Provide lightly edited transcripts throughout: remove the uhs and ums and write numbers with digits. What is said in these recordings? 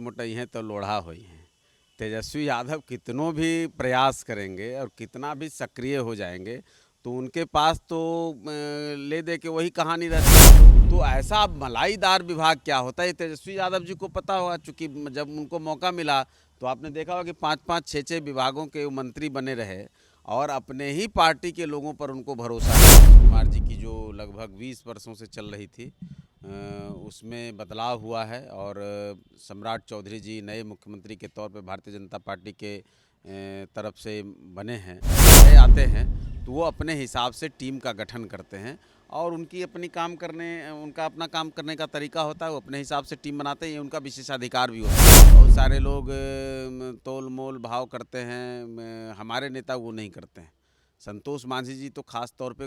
मोटई हैं तो लोढ़ा हुई हैं। तेजस्वी यादव कितनों भी प्रयास करेंगे और कितना भी सक्रिय हो जाएंगे तो उनके पास तो ले दे के वही कहानी रहती है। तो ऐसा अब मलाईदार विभाग क्या होता है तेजस्वी यादव जी को पता होगा, चूँकि जब उनको मौका मिला तो आपने देखा होगा कि 5-5, 6-6 विभागों के मंत्री बने रहे और अपने ही पार्टी के लोगों पर उनको भरोसा है। कुमार जी की जो लगभग 20 वर्षों से चल रही थी उसमें बदलाव हुआ है और सम्राट चौधरी जी नए मुख्यमंत्री के तौर पे भारतीय जनता पार्टी के तरफ से बने हैं, नए आते हैं तो वो अपने हिसाब से टीम का गठन करते हैं और उनकी उनका अपना काम करने का तरीका होता है। वो अपने हिसाब से टीम बनाते हैं, ये उनका विशेषाधिकार भी होता है। बहुत सारे लोग तोल मोल भाव करते हैं, हमारे नेता वो नहीं करते हैं। संतोष मांझी जी तो खास तौर पे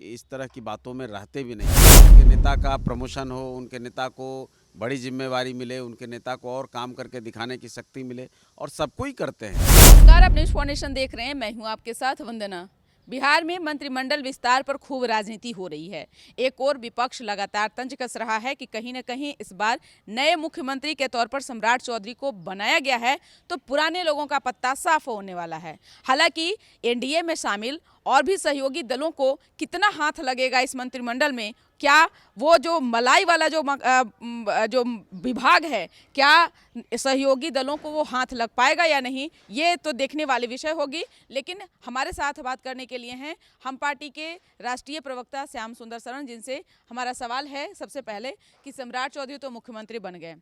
इस तरह की बातों में रहते भी नहीं। उनके नेता का प्रमोशन हो, उनके नेता को बड़ी जिम्मेवारी मिले, उनके नेता को और काम करके दिखाने की शक्ति मिले और सबको ही करते हैं। नमस्कार, आप न्यूज फाउंडेशन देख रहे हैं। मैं हूं आपके साथ वंदना। बिहार में मंत्रिमंडल विस्तार पर खूब राजनीति हो रही है। एक और विपक्ष लगातार तंज कस रहा है कि कहीं न कहीं इस बार नए मुख्यमंत्री के तौर पर सम्राट चौधरी को बनाया गया है तो पुराने लोगों का पत्ता साफ होने वाला है। हालांकि एनडीए में शामिल और भी सहयोगी दलों को कितना हाथ लगेगा इस मंत्रिमंडल में, क्या वो जो मलाई वाला जो विभाग है, क्या सहयोगी दलों को वो हाथ लग पाएगा या नहीं, ये तो देखने वाली विषय होगी। लेकिन हमारे साथ बात करने के लिए हैं हम पार्टी के राष्ट्रीय प्रवक्ता श्याम सुंदर शरण, जिनसे हमारा सवाल है सबसे पहले कि सम्राट चौधरी तो मुख्यमंत्री बन गए,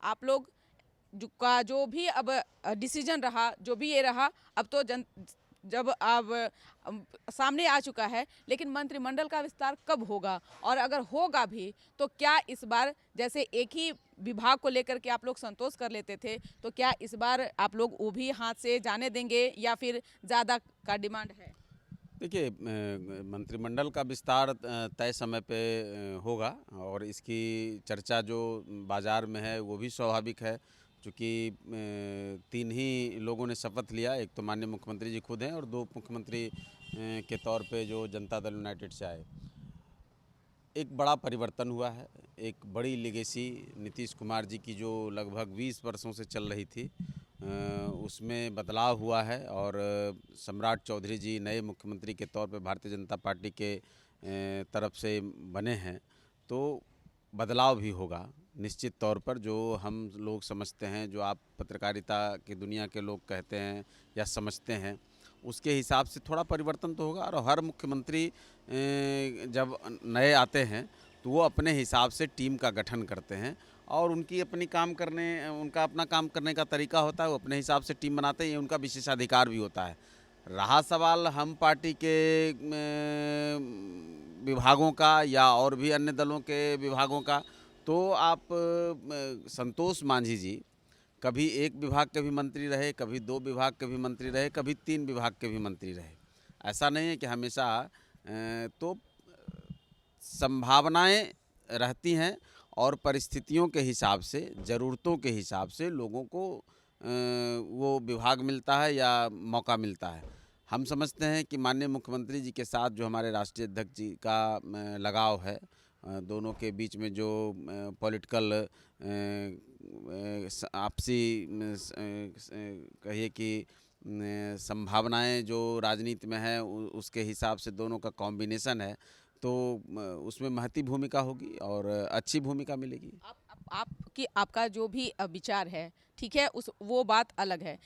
आप लोग जो भी अब डिसीजन रहा, जो भी ये रहा, अब तो जब अब सामने आ चुका है, लेकिन मंत्रिमंडल का विस्तार कब होगा और अगर होगा भी तो क्या इस बार जैसे एक ही विभाग को लेकर के आप लोग संतोष कर लेते थे, तो क्या इस बार आप लोग वो भी हाथ से जाने देंगे या फिर ज़्यादा का डिमांड है? देखिए, मंत्रिमंडल का विस्तार तय समय पे होगा और इसकी चर्चा जो बाज़ार में है वो भी स्वाभाविक है, क्योंकि 3 ही लोगों ने शपथ लिया। एक तो माननीय मुख्यमंत्री जी खुद हैं और 2 मुख्यमंत्री के तौर पे जो जनता दल यूनाइटेड से आए। एक बड़ा परिवर्तन हुआ है, एक बड़ी लेगेसी नीतीश कुमार जी की जो लगभग 20 वर्षों से चल रही थी उसमें बदलाव हुआ है और सम्राट चौधरी जी नए मुख्यमंत्री के तौर पे भारतीय जनता पार्टी के तरफ से बने हैं तो बदलाव भी होगा निश्चित तौर पर। जो हम लोग समझते हैं, जो आप पत्रकारिता की दुनिया के लोग कहते हैं या समझते हैं, उसके हिसाब से थोड़ा परिवर्तन तो होगा। और हर मुख्यमंत्री जब नए आते हैं तो वो अपने हिसाब से टीम का गठन करते हैं और उनका अपना काम करने का तरीका होता है। वो अपने हिसाब से टीम बनाते हैं, ये उनका विशेषाधिकार भी होता है। रहा सवाल हम पार्टी के विभागों का या और भी अन्य दलों के विभागों का, तो आप संतोष मांझी जी कभी एक विभाग के भी मंत्री रहे, कभी 2 विभाग के भी मंत्री रहे, कभी 3 विभाग के भी मंत्री रहे। ऐसा नहीं है कि हमेशा तो संभावनाएं रहती हैं और परिस्थितियों के हिसाब से, ज़रूरतों के हिसाब से लोगों को वो विभाग मिलता है या मौका मिलता है। हम समझते हैं कि माननीय मुख्यमंत्री जी के साथ जो हमारे राष्ट्रीय अध्यक्ष जी का लगाव है, दोनों के बीच में जो पॉलिटिकल आपसी कहिए कि संभावनाएं जो राजनीति में है उसके हिसाब से दोनों का कॉम्बिनेशन है, तो उसमें महती भूमिका होगी और अच्छी भूमिका मिलेगी। आपका जो भी विचार है, ठीक है, वो बात अलग है।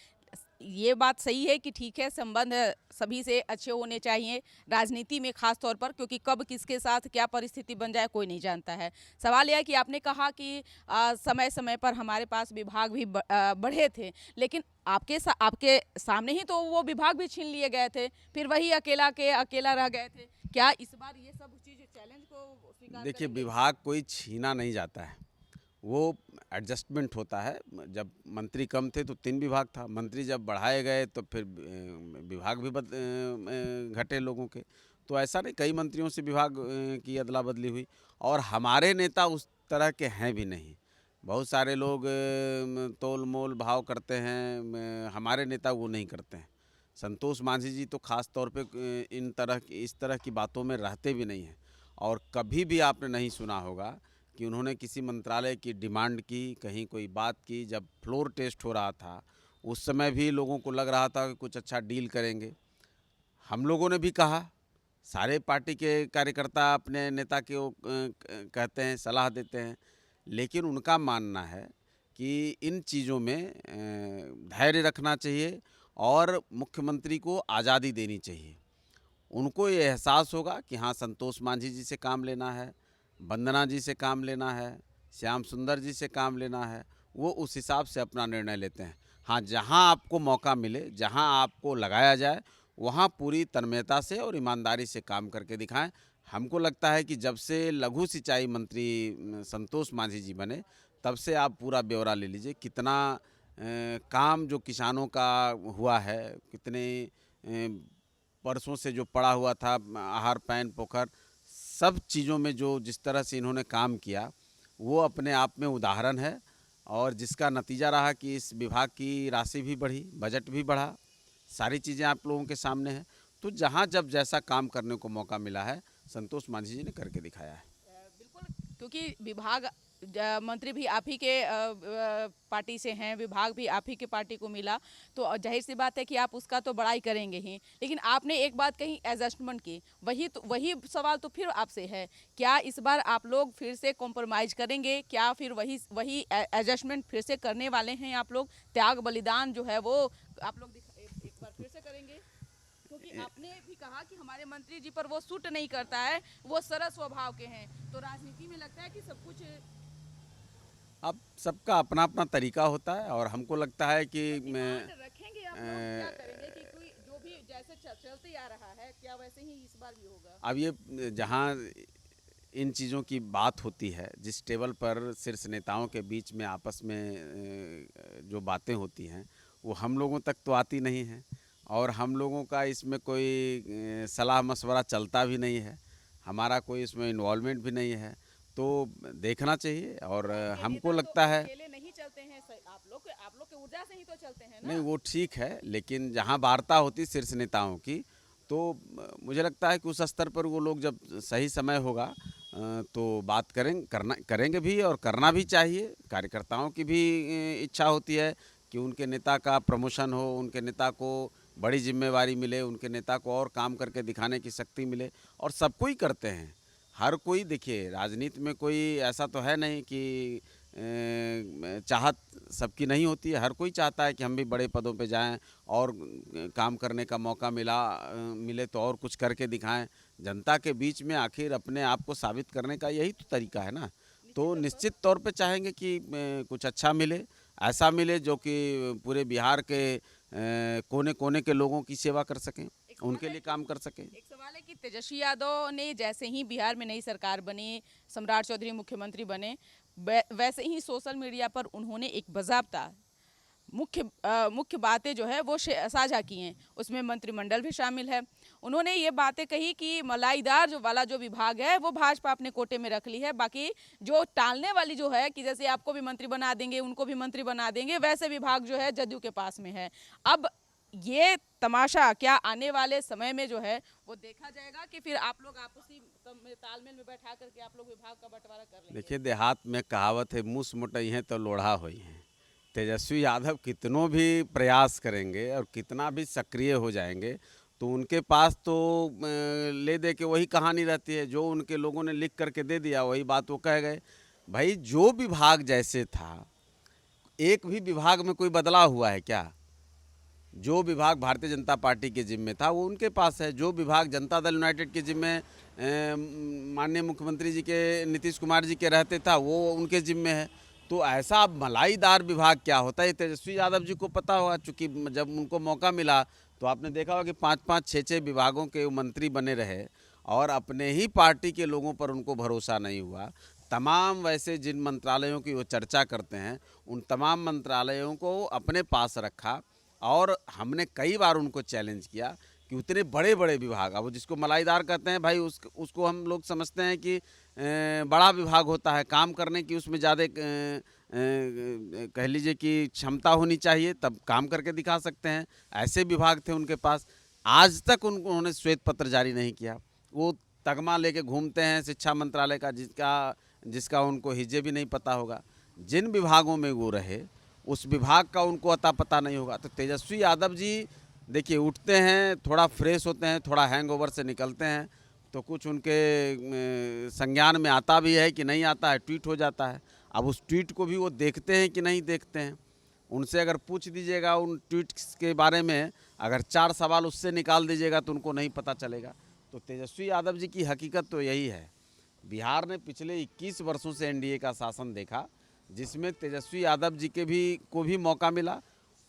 ये बात सही है कि ठीक है, संबंध सभी से अच्छे होने चाहिए राजनीति में, खास तौर पर, क्योंकि कब किसके साथ क्या परिस्थिति बन जाए कोई नहीं जानता है। सवाल यह है कि आपने कहा कि समय समय पर हमारे पास विभाग भी बढ़े थे, लेकिन आपके सामने ही तो वो विभाग भी छीन लिए गए थे, फिर वही अकेला रह गए थे। क्या इस बार ये सब चीज़ चैलेंज को स्वीकार देखिए, करेंगे? विभाग कोई छीना नहीं जाता है, वो एडजस्टमेंट होता है। जब मंत्री कम थे तो 3 विभाग था, मंत्री जब बढ़ाए गए तो फिर विभाग भी घटे लोगों के। तो ऐसा नहीं, कई मंत्रियों से विभाग की अदला बदली हुई और हमारे नेता उस तरह के हैं भी नहीं। बहुत सारे लोग तोल मोल भाव करते हैं, हमारे नेता वो नहीं करते हैं। संतोष मांझी जी तो खास तौर पे इस तरह की बातों में रहते भी नहीं हैं और कभी भी आपने नहीं सुना होगा कि उन्होंने किसी मंत्रालय की डिमांड की, कहीं कोई बात की। जब फ्लोर टेस्ट हो रहा था उस समय भी लोगों को लग रहा था कि कुछ अच्छा डील करेंगे। हम लोगों ने भी कहा, सारे पार्टी के कार्यकर्ता अपने नेता के कहते हैं, सलाह देते हैं, लेकिन उनका मानना है कि इन चीज़ों में धैर्य रखना चाहिए और मुख्यमंत्री को आज़ादी देनी चाहिए। उनको ये एहसास होगा कि हाँ, संतोष मांझी जी से काम लेना है, वंदना जी से काम लेना है, श्याम सुंदर जी से काम लेना है, वो उस हिसाब से अपना निर्णय लेते हैं। हाँ, जहाँ आपको मौका मिले, जहाँ आपको लगाया जाए, वहाँ पूरी तन्मयता से और ईमानदारी से काम करके दिखाएं। हमको लगता है कि जब से लघु सिंचाई मंत्री संतोष मांझी जी बने, तब से आप पूरा ब्यौरा ले लीजिए, कितना काम जो किसानों का हुआ है, कितने परसों से जो पड़ा हुआ था आहार पैन पोखर, सब चीज़ों में जो जिस तरह से इन्होंने काम किया, वो अपने आप में उदाहरण है। और जिसका नतीजा रहा कि इस विभाग की राशि भी बढ़ी, बजट भी बढ़ा, सारी चीज़ें आप लोगों के सामने हैं। तो जहाँ जब जैसा काम करने को मौका मिला है, संतोष मांझी जी ने करके दिखाया है। बिल्कुल, क्योंकि विभाग मंत्री भी आप ही के पार्टी से हैं, विभाग भी आप ही के पार्टी को मिला, तो जाहिर सी बात है कि आप उसका तो बड़ाई करेंगे ही। लेकिन आपने एक बात कही, एडजस्टमेंट की, वही सवाल तो फिर आपसे है, क्या इस बार आप लोग फिर से कॉम्प्रोमाइज करेंगे? क्या फिर वही एडजस्टमेंट फिर से करने वाले हैं आप लोग? त्याग बलिदान जो है वो आप लोग एक बार फिर से करेंगे? क्योंकि आपने भी कहा कि हमारे मंत्री जी पर वो सूट नहीं करता है, वो सरल स्वभाव के हैं, तो राजनीति में लगता है कि सब कुछ अब सबका अपना अपना तरीका होता है और हमको लगता है कि डिमांड रखेंगे आप लोग, क्या करेंगे कि कोई जो भी जैसे चलते आ रहा है, क्या वैसे ही इस बार भी होगा? अब ये जहाँ इन चीज़ों की बात होती है, जिस टेबल पर शीर्ष नेताओं के बीच में आपस में जो बातें होती हैं, वो हम लोगों तक तो आती नहीं हैं और हम लोगों का इसमें कोई सलाह मशवरा चलता भी नहीं है, हमारा कोई इसमें इन्वॉल्वमेंट भी नहीं है। तो देखना चाहिए और हमको लगता है अकेले नहीं चलते हैं, आप लोग के ऊर्जा से ही तो चलते हैं ना? नहीं, वो ठीक है, लेकिन जहाँ वार्ता होती शीर्ष नेताओं की, तो मुझे लगता है कि उस स्तर पर वो लोग जब सही समय होगा तो बात करेंगे भी और करना भी चाहिए। कार्यकर्ताओं की भी इच्छा होती है कि उनके नेता का प्रमोशन हो, उनके नेता को बड़ी जिम्मेवारी मिले, उनके नेता को और काम करके दिखाने की शक्ति मिले, और सब कोई करते हैं। हर कोई, देखिए, राजनीति में कोई ऐसा तो है नहीं कि चाहत सबकी नहीं होती है। हर कोई चाहता है कि हम भी बड़े पदों पे जाएं और काम करने का मौका मिले तो और कुछ करके दिखाएं। जनता के बीच में आखिर अपने आप को साबित करने का यही तो तरीका है ना। तो निश्चित तौर पे चाहेंगे कि कुछ अच्छा मिले, ऐसा मिले जो कि पूरे बिहार के कोने कोने के लोगों की सेवा कर सकें, उनके लिए काम कर सकें। एक सवाल है कि तेजस्वी यादव ने जैसे ही बिहार में नई सरकार बनी, सम्राट चौधरी मुख्यमंत्री बने, वैसे ही सोशल मीडिया पर उन्होंने एक बाज़ाब्ता मुख्य बातें जो है वो साझा की हैं, उसमें मंत्रिमंडल भी शामिल है। उन्होंने ये बातें कही कि मलाईदार जो विभाग है वो भाजपा अपने कोटे में रख ली है, बाकी जो टालने वाली जो है कि जैसे आपको भी मंत्री बना देंगे, उनको भी मंत्री बना देंगे, वैसे विभाग जो है जदयू के पास में है। अब ये तमाशा क्या आने वाले समय में जो है वो देखा जाएगा कि फिर आप लोग आपसी तालमेल में बैठा करके आप लोग विभाग का बंटवारा कर लेंगे? देखिए, देहात में कहावत है, मूस मुटई हैं तो लोढ़ा होई हैं। तेजस्वी यादव कितनों भी प्रयास करेंगे और कितना भी सक्रिय हो जाएंगे, तो उनके पास तो ले दे के वही कहानी रहती है, जो उनके लोगों ने लिख करके दे दिया वही बात वो कह गए। भाई, जो विभाग जैसे था, एक भी विभाग में कोई बदलाव हुआ है क्या? जो विभाग भारतीय जनता पार्टी के जिम्मे था वो उनके पास है, जो विभाग जनता दल यूनाइटेड के जिम्मे माननीय मुख्यमंत्री जी के नीतीश कुमार जी के रहते था वो उनके जिम्मे है। तो ऐसा मलाईदार विभाग क्या होता है, तेजस्वी यादव जी को पता होगा, चूँकि जब उनको मौका मिला तो आपने देखा होगा कि 5-5, 6-6 विभागों के मंत्री बने रहे और अपने ही पार्टी के लोगों पर उनको भरोसा नहीं हुआ। तमाम वैसे जिन मंत्रालयों की वो चर्चा करते हैं, उन तमाम मंत्रालयों को अपने पास रखा और हमने कई बार उनको चैलेंज किया कि उतने बड़े बड़े विभाग, अब जिसको मलाईदार कहते हैं भाई, उसको हम लोग समझते हैं कि बड़ा विभाग होता है, काम करने की उसमें ज़्यादा कह लीजिए कि क्षमता होनी चाहिए, तब काम करके दिखा सकते हैं। ऐसे विभाग थे उनके पास। आज तक उन्होंने श्वेत पत्र जारी नहीं किया। वो तगमा लेके घूमते हैं शिक्षा मंत्रालय का, जिसका जिसका उनको हिज्जे भी नहीं पता होगा। जिन विभागों में वो रहे उस विभाग का उनको अता पता नहीं होगा। तो तेजस्वी यादव जी देखिए उठते हैं, थोड़ा फ्रेश होते हैं, थोड़ा हैंगओवर से निकलते हैं तो कुछ उनके संज्ञान में आता भी है कि नहीं आता है, ट्वीट हो जाता है। अब उस ट्वीट को भी वो देखते हैं कि नहीं देखते हैं। उनसे अगर पूछ दीजिएगा उन ट्वीट्स के बारे में, अगर 4 सवाल उससे निकाल दीजिएगा तो उनको नहीं पता चलेगा। तो तेजस्वी यादव जी की हकीकत तो यही है। बिहार ने पिछले 21 वर्षों से एनडीए का शासन देखा, जिसमें तेजस्वी यादव जी को भी मौका मिला।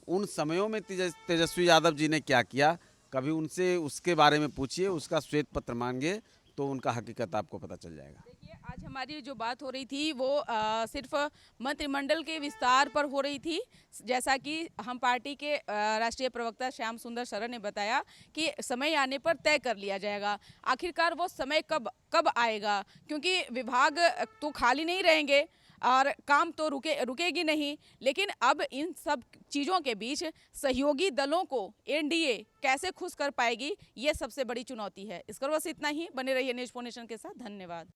उन समयों में तेजस्वी यादव जी ने क्या किया, कभी उनसे उसके बारे में पूछिए, उसका श्वेत पत्र मांगिए तो उनका हकीकत आपको पता चल जाएगा। देखिए, आज हमारी जो बात हो रही थी वो सिर्फ मंत्रिमंडल के विस्तार पर हो रही थी। जैसा कि हम पार्टी के राष्ट्रीय प्रवक्ता श्याम सुंदर शरण ने बताया कि समय आने पर तय कर लिया जाएगा। आखिरकार वो समय कब आएगा, क्योंकि विभाग तो खाली नहीं रहेंगे और काम तो रुकेगी नहीं। लेकिन अब इन सब चीज़ों के बीच सहयोगी दलों को एनडीए कैसे खुश कर पाएगी, ये सबसे बड़ी चुनौती है। इस पर बस इतना ही। बने रहिए न्यूज़ 4 नेशन के साथ। धन्यवाद।